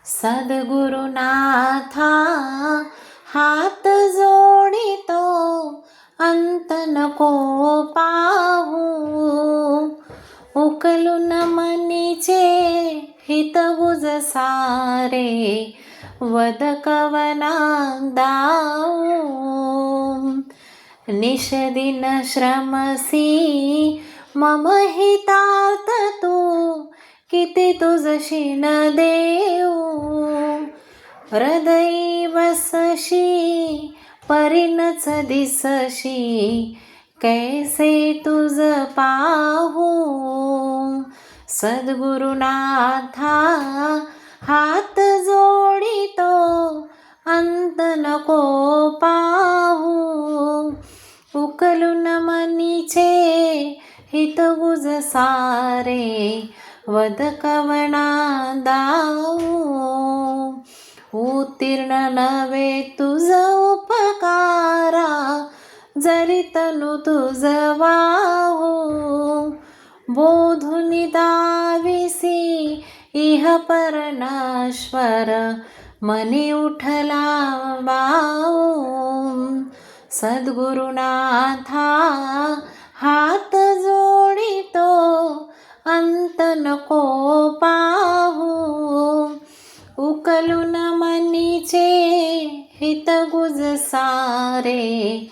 सद्गुरुनाथा हात जोडितो अंत नको पाहू. उकलून मनीचे हितगुज सारे वद कवना दाऊ. निषदिन श्रमसी मम हितार्थ तू किती तुझशी न देऊ. हृदयी वसशी परिणच दिसशी कैसे तुझ पाहू. सद्गुरुनाथा हात जोडितो अंत नको पाहू. उकलून मनीचे हितगुज सारे वद कवना दाऊ. उत्तीर्ण नवे तुझ उपकारा जरी तनु तुझ वाहू. बोधुनी दाविसी इह परनाश्वर मनी उठला बाऊ. सद्गुरुनाथा हात जोडितो अंत नको पाहू. उकलून मनीचे हितगुज सारे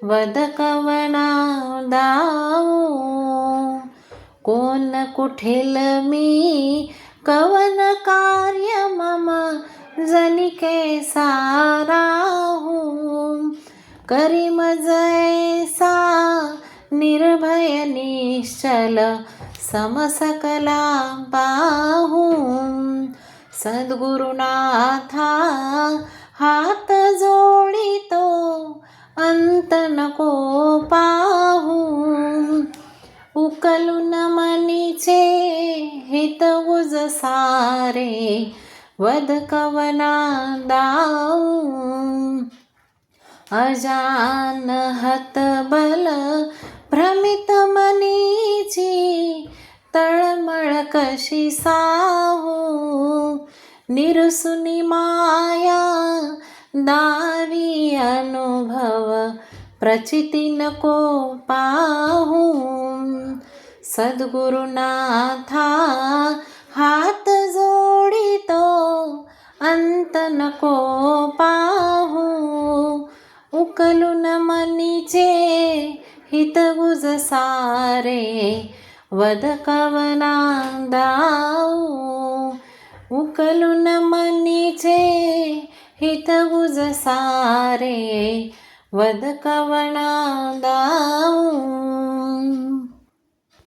वद कवना दाऊ. कोण कुठेल मी कवन कार्य मम जनिके साराहू. करी मज ऐसा निर्भय निश्चल समसकला पाहू. सद्गुरुनाथा हात जोडितो अंत नको पाहू. उकलून मनीचे हितगुज सारे वद कवना दाऊ. अजान हतबल भ्रमित मनीची तळमळ कशी साहू. निरसुनी माया दावी अनुभव प्रचिती नको पाहू. सद्गुरुनाथा हात जोडितो अंत नको पाहू. उकलून मनीचे हितगुज सारे वद कवना दाऊ. उकलून मनीचे हितगुज सारे वद कवना दाऊ.